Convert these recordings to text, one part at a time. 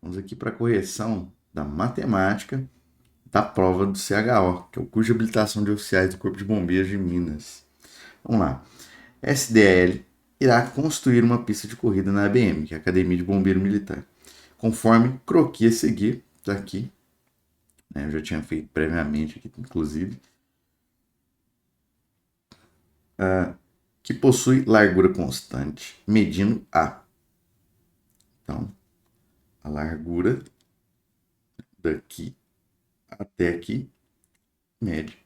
Vamos aqui para a correção da matemática da prova do CHO, que é o curso de habilitação de oficiais do Corpo de Bombeiros de Minas. Vamos lá. SDL irá construir uma pista de corrida na ABM, que é a Academia de Bombeiro Militar, conforme croquis a seguir, está aqui, né, eu já tinha feito previamente aqui, inclusive, que possui largura constante, medindo A. Então, a largura daqui até aqui mede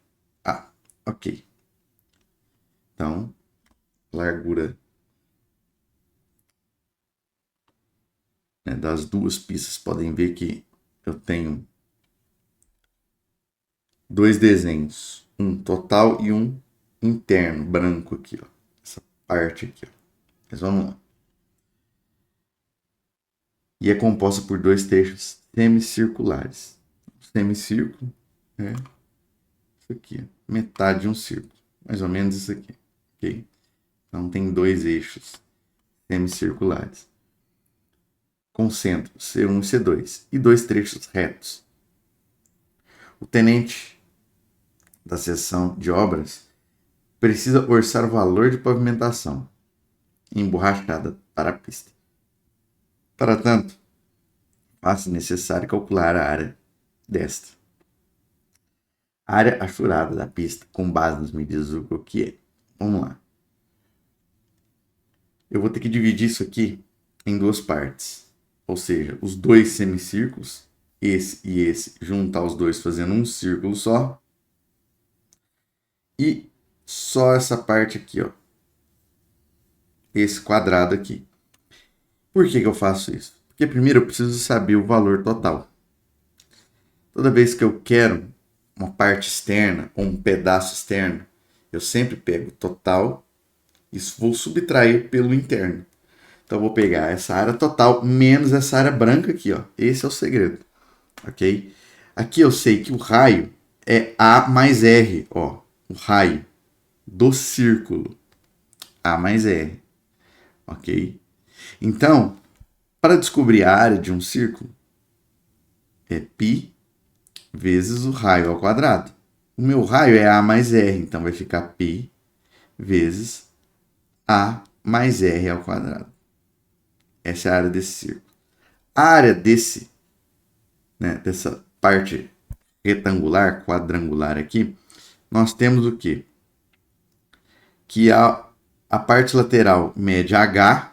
A. Ok. Então, largura, né, das duas pistas, podem ver que eu tenho dois desenhos, um total e um interno, branco aqui, ó. Essa parte aqui, ó. Mas vamos lá. E é composta por dois trechos semicirculares. Semicírculo é isso aqui, metade de um círculo, mais ou menos isso aqui, ok? Então tem dois eixos semicirculares, com centro C1 e C2 e dois trechos retos. O tenente da seção de obras precisa orçar o valor de pavimentação emborrachada para a pista. Para tanto, faz necessário calcular a área desta. A área achurada da pista, com base nas medidas do croquis, é. Vamos lá. Eu vou ter que dividir isso aqui em duas partes. Ou seja, os dois semicírculos, esse e esse, juntar os dois fazendo um círculo só. E só essa parte aqui, ó. Esse quadrado aqui. Por que eu faço isso? Porque primeiro eu preciso saber o valor total. Toda vez que eu quero uma parte externa ou um pedaço externo, eu sempre pego o total e vou subtrair pelo interno. Então eu vou pegar essa área total menos essa área branca aqui, ó. Esse é o segredo, ok? Aqui eu sei que o raio é A mais R, ó. O raio do círculo, A mais R, ok? Então, para descobrir a área de um círculo, é π vezes o raio ao quadrado. O meu raio é A mais R, então vai ficar π vezes A mais R ao quadrado. Essa é a área desse círculo. A área dessa parte retangular, quadrangular aqui, nós temos o quê? Que a parte lateral mede H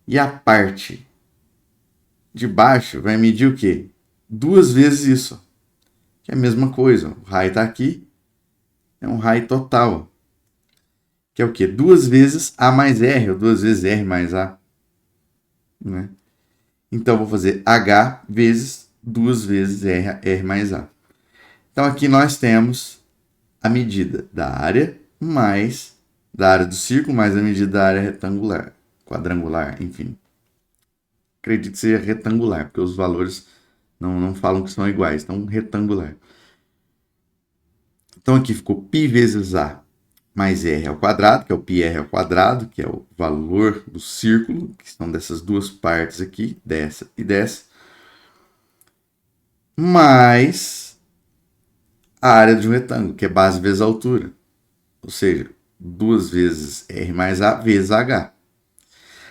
e a parte de baixo vai medir o quê? Duas vezes isso. Que é a mesma coisa. O raio está aqui, é um raio total. Que é o quê? Duas vezes A mais R, ou duas vezes R mais A. Né? Então, eu vou fazer H vezes duas vezes R mais A. Então, aqui nós temos a medida da área mais da área do círculo mais a medida da área retangular, quadrangular, enfim. Acredito que seja retangular, porque os valores não falam que são iguais, então retangular. Então aqui ficou π vezes A mais R ao quadrado, que é o πr ao quadrado, que é o valor do círculo, que são dessas duas partes aqui, dessa e dessa, mais a área de um retângulo, que é base vezes a altura. Ou seja, duas vezes R mais A vezes H.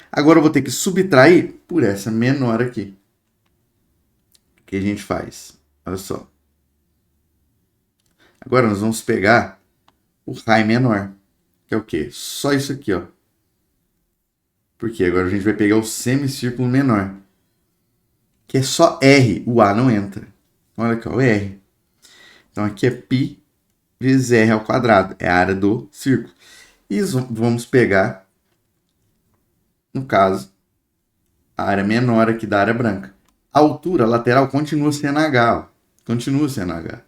Agora eu vou ter que subtrair por essa menor aqui. O que a gente faz? Olha só. Agora nós vamos pegar o raio menor, que é o quê? Só isso aqui, ó. Porque agora a gente vai pegar o semicírculo menor, que é só R, o A não entra. Olha aqui, ó, o R. Então aqui é π vezes R ao quadrado, é a área do círculo. E vamos pegar, no caso, a área menor aqui da área branca. A altura lateral continua sendo H, ó. Continua sendo H.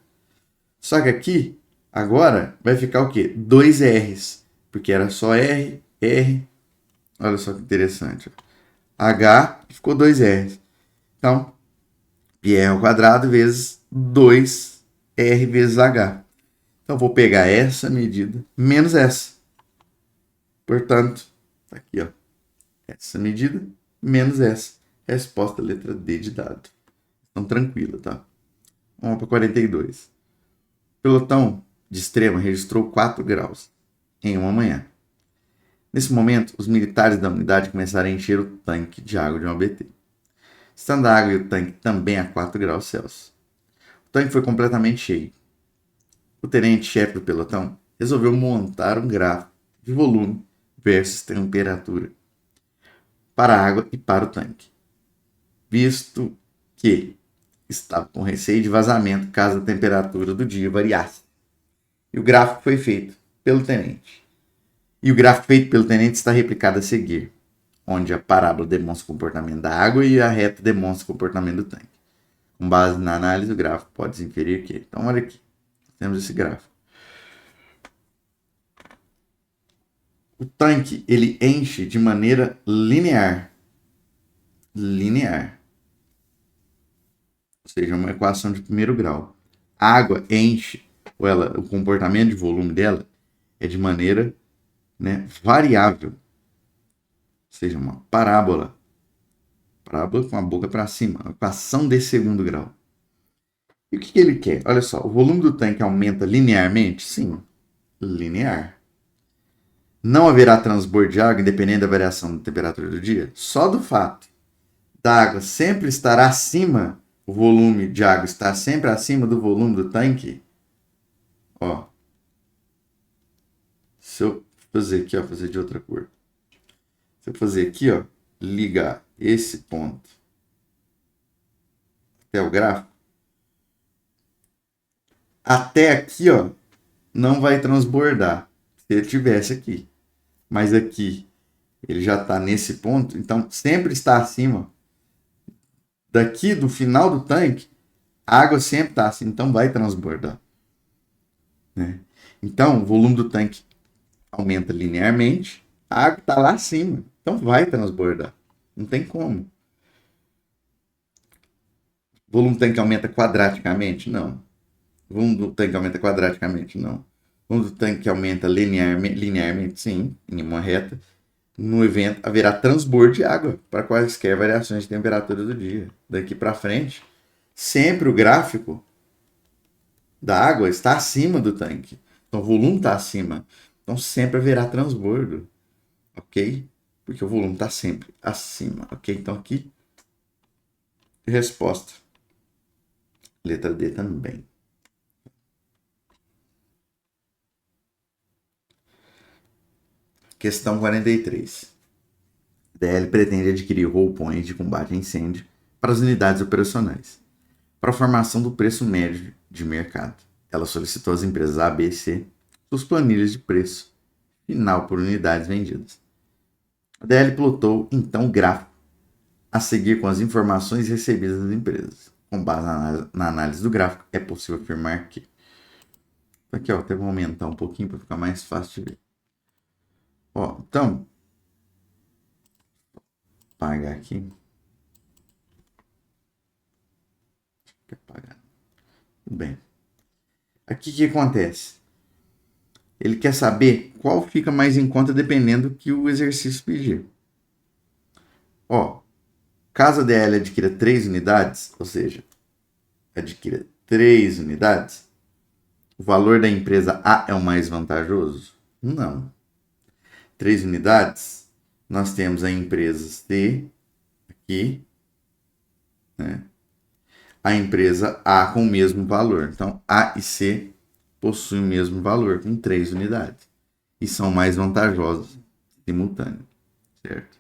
Só que aqui, agora, vai ficar o quê? Dois R's. Porque era só R, R. Olha só que interessante. H ficou dois R's. Então, πr ao quadrado vezes 2R vezes H. Então, vou pegar essa medida menos essa. Portanto, tá aqui, ó. Essa medida menos essa. Resposta letra D de dado. Então, tranquila, tá? Vamos para 42. O pelotão de extrema registrou 4 graus em uma manhã. Nesse momento, os militares da unidade começaram a encher o tanque de água de um ABT. Estando a água e o tanque também a 4 graus Celsius. O tanque foi completamente cheio. O tenente-chefe do pelotão resolveu montar um gráfico de volume versus temperatura para a água e para o tanque, visto que estava com receio de vazamento caso a temperatura do dia variasse. E o gráfico foi feito pelo tenente. E o gráfico feito pelo tenente está replicado a seguir, onde a parábola demonstra o comportamento da água e a reta demonstra o comportamento do tanque. Com base na análise, o gráfico pode se inferir que... Então, olha aqui. Temos esse gráfico. O tanque, ele enche de maneira linear. Linear. Ou seja, uma equação de primeiro grau. A água enche, ou o comportamento de volume dela é de maneira, né, variável. Ou seja, uma parábola. Parábola com a boca para cima. Uma equação de segundo grau. E o que ele quer? Olha só, o volume do tanque aumenta linearmente? Sim, linear. Não haverá transbordo de água independente da variação da temperatura do dia? Só do fato da água sempre estar acima, o volume de água estar sempre acima do volume do tanque. Ó, se eu fazer aqui, ó, fazer de outra cor. Se eu fazer aqui, ó, ligar esse ponto até o gráfico, até aqui, ó, não vai transbordar se ele tivesse aqui. Mas aqui ele já está nesse ponto, então sempre está acima. Daqui do final do tanque, a água sempre está assim, então vai transbordar. Né? Então, o volume do tanque aumenta linearmente, a água está lá acima, então vai transbordar. Não tem como. O volume do tanque aumenta quadraticamente? Não. O volume do tanque aumenta quadraticamente? Não. O volume do tanque aumenta linearmente? Sim, em uma reta. No evento haverá transbordo de água para quaisquer variações de temperatura do dia. Daqui para frente, sempre o gráfico da água está acima do tanque. Então o volume está acima. Então sempre haverá transbordo. Ok? Porque o volume está sempre acima. Ok? Então aqui, resposta. Letra D também. Questão 43. DL pretende adquirir roupões de combate a incêndio para as unidades operacionais, para a formação do preço médio de mercado. Ela solicitou às empresas A, B e C suas planilhas de preço final por unidades vendidas. A DL plotou então o gráfico a seguir com as informações recebidas das empresas. Com base na análise do gráfico, é possível afirmar que... Aqui, ó, até vou aumentar um pouquinho para ficar mais fácil de ver. Ó, então, apagar aqui. Deixa eu apagar. Tudo bem. Aqui o que acontece? Ele quer saber qual fica mais em conta dependendo do que o exercício pedir. Ó, caso a DL adquira 3 unidades, ou seja, adquira 3 unidades, o valor da empresa A é o mais vantajoso? Não. 3 unidades, nós temos a empresa C aqui, né? A empresa A com o mesmo valor. Então, A e C possuem o mesmo valor, com 3 unidades. E são mais vantajosos simultâneo, certo?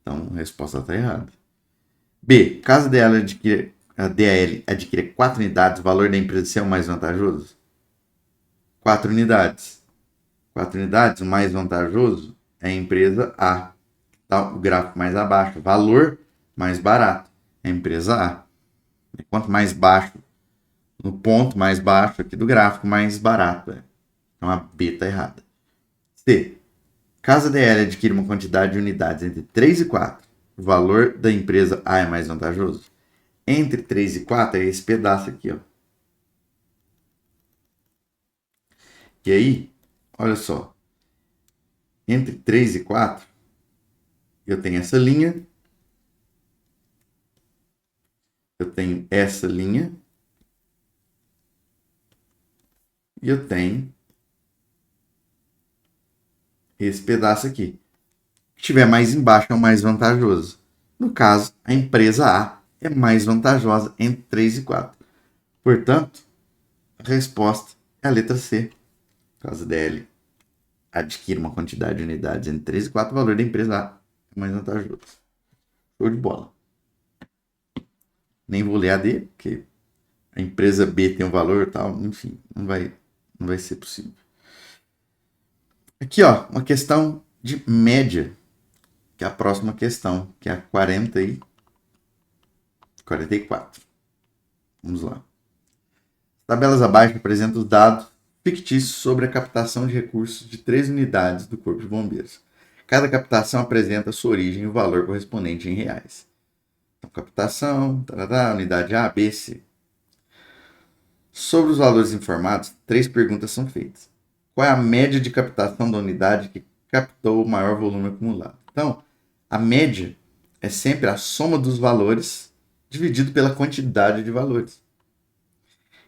Então, a resposta está errada. B. Caso a DL adquira 4 unidades, o valor da empresa C é o mais vantajoso? 4 unidades. 4 unidades, o mais vantajoso é a empresa A. Tá? O gráfico mais abaixo. Valor mais barato é a empresa A. Quanto mais baixo, no ponto mais baixo aqui do gráfico, mais barato é. Então a B está errada. C. Caso a DL adquira uma quantidade de unidades entre 3 e 4, o valor da empresa A é mais vantajoso? Entre 3 e 4 é esse pedaço aqui, ó. E aí, olha só. Entre 3 e 4, eu tenho essa linha eu tenho essa linha e eu tenho esse pedaço aqui. O que estiver mais embaixo é o mais vantajoso. No caso, a empresa A é mais vantajosa entre 3 e 4. Portanto, a resposta é a letra C. Caso DL adquira uma quantidade de unidades entre 3 e 4, o valor da empresa A é mais vantajoso. Show de bola. Nem vou ler a D, porque a empresa B tem um valor e tal. Enfim, não vai ser possível. Aqui, ó, uma questão de média, que é a próxima questão, que é a 40 e 44. Vamos lá. Tabelas abaixo apresentam os dados fictícios sobre a captação de recursos de 3 unidades do Corpo de Bombeiros. Cada captação apresenta sua origem e o valor correspondente em reais. Então, captação, unidade A, B, C. Sobre os valores informados, 3 perguntas são feitas. Qual é a média de captação da unidade que captou o maior volume acumulado? Então, a média é sempre a soma dos valores dividido pela quantidade de valores.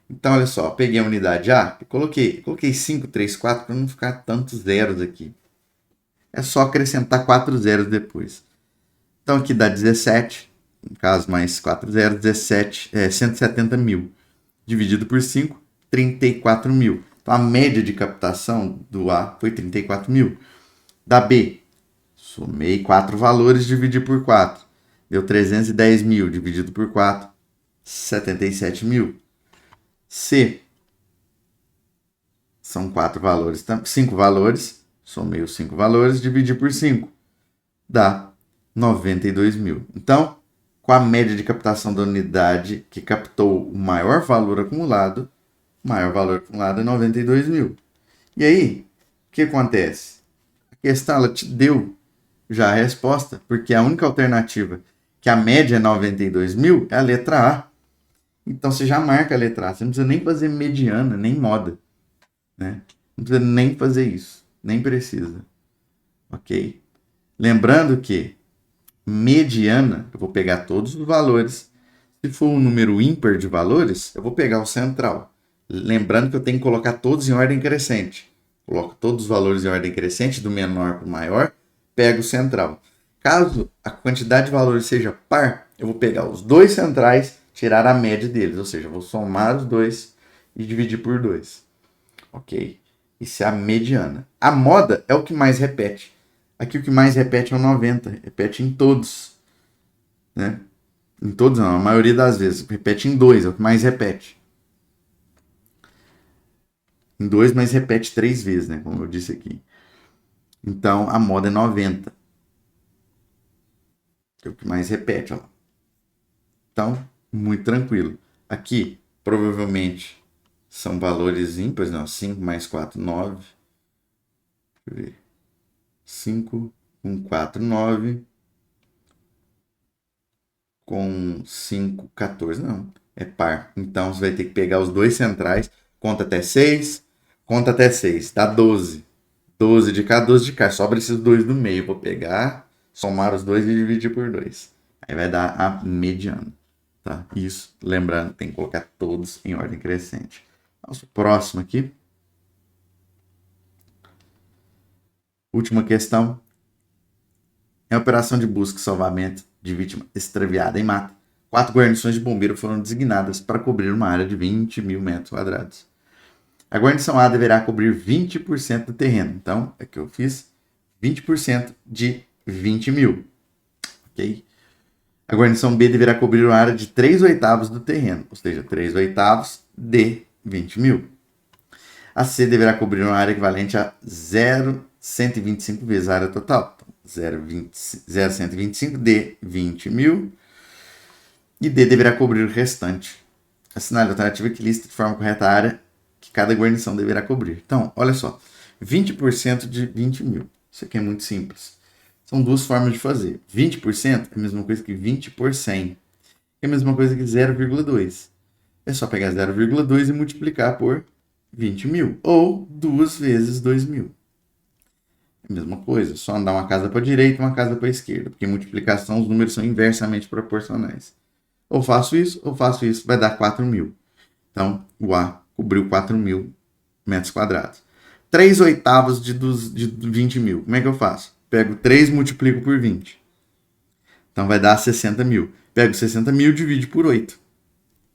Então, olha só, peguei a unidade A e coloquei 5, 3, 4 para não ficar tantos zeros aqui. É só acrescentar 4 zeros depois. Então, aqui dá 17, no caso, mais 4 zeros, 17, 170 mil. Dividido por 5, 34 mil. Então, a média de captação do A foi 34 mil. Da B, somei 4 valores, dividi por 4. Deu 310 mil, dividido por 4, 77 mil. C, são 4 valores, 5 valores, somei os 5 valores, dividi por 5, dá 92 mil. Então, com a média de captação da unidade que captou o maior valor acumulado é 92 mil. E aí, o que acontece? A questão ela te deu já a resposta, porque a única alternativa que a média é 92 mil é a letra A. Então você já marca a letra A. Você não precisa nem fazer mediana, nem moda. Né? Não precisa nem fazer isso. Nem precisa. Ok? Lembrando que mediana, eu vou pegar todos os valores. Se for um número ímpar de valores, eu vou pegar o central. Lembrando que eu tenho que colocar todos em ordem crescente. Coloco todos os valores em ordem crescente, do menor para o maior, pego o central. Caso a quantidade de valores seja par, eu vou pegar os dois centrais, tirar a média deles. Ou seja, eu vou somar os dois e dividir por 2. Ok? Isso é a mediana. A moda é o que mais repete. Aqui o que mais repete é o 90. Repete em todos. Né? Em todos não, a maioria das vezes. Repete em 2, é o que mais repete. Em 2, mas repete 3 vezes, né? Como eu disse aqui. Então, a moda é 90. É o que mais repete, ó. Então, muito tranquilo. Aqui, provavelmente, são valores ímpares, não. 5 mais 4, 9. Deixa eu ver. 5 com 4, 9. Com 5, 14. Não, é par. Então, você vai ter que pegar os dois centrais. Conta até 6. Conta até 6. Dá 12. 12 de cá, 12 de cá. Sobra esses dois do meio. Vou pegar, somar os dois e dividir por 2. Aí vai dar a mediana. Tá? Isso, lembrando, tem que colocar todos em ordem crescente. Nosso próximo aqui. Última questão. Em operação de busca e salvamento de vítima extraviada em mata, 4 guarnições de bombeiro foram designadas para cobrir uma área de 20 mil metros quadrados. A guarnição A deverá cobrir 20% do terreno. Então, é que eu fiz 20% de 20 mil. Ok? A guarnição B deverá cobrir uma área de 3/8 do terreno, ou seja, 3/8 de 20 mil. A C deverá cobrir uma área equivalente a 0,125 vezes a área total. Então, 0,125 de 20 mil. E D deverá cobrir o restante. Assinale a alternativa que lista de forma correta a área que cada guarnição deverá cobrir. Então, olha só. 20% de 20 mil. Isso aqui é muito simples. São duas formas de fazer. 20% é a mesma coisa que 20 por 100. É a mesma coisa que 0,2. É só pegar 0,2 e multiplicar por 20 mil. Ou 2 vezes 2 mil. É a mesma coisa. Só andar uma casa para a direita e uma casa para a esquerda. Porque em multiplicação os números são inversamente proporcionais. Ou faço isso, vai dar 4.000. Então, o A cobriu 4.000 metros quadrados. 3 oitavos de 20.000. Como é que eu faço? Pego 3 multiplico por 20. Então vai dar 60.000. Pego 60.000 e divide por 8.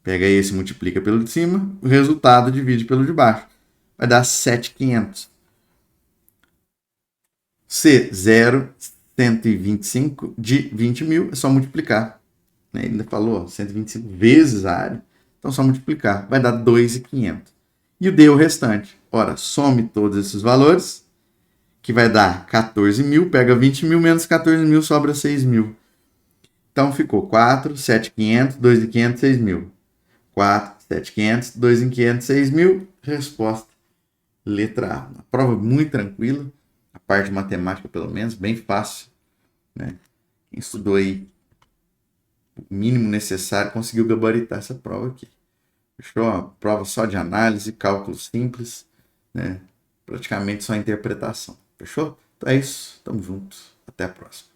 Pega esse, multiplica pelo de cima, o resultado divide pelo de baixo. Vai dar 7.500. C, 0,125 de 20.000, é só multiplicar. Ele ainda falou 125 vezes a área, então é só multiplicar. Vai dar 2.500. E o D, o restante. Ora, some todos esses valores, que vai dar 14.000, pega 20.000 menos 14.000, sobra 6.000. Então ficou 4, 7.500, 2.500, 6.000. 4, 7.500, 2.500, 6.000. Resposta, letra A. Uma prova muito tranquila, a parte de matemática pelo menos, bem fácil. Né? Quem estudou aí o mínimo necessário conseguiu gabaritar essa prova aqui. Fechou? Uma prova só de análise, cálculo simples, né? Praticamente só interpretação. Fechou? Então é isso. Tamo junto. Até a próxima.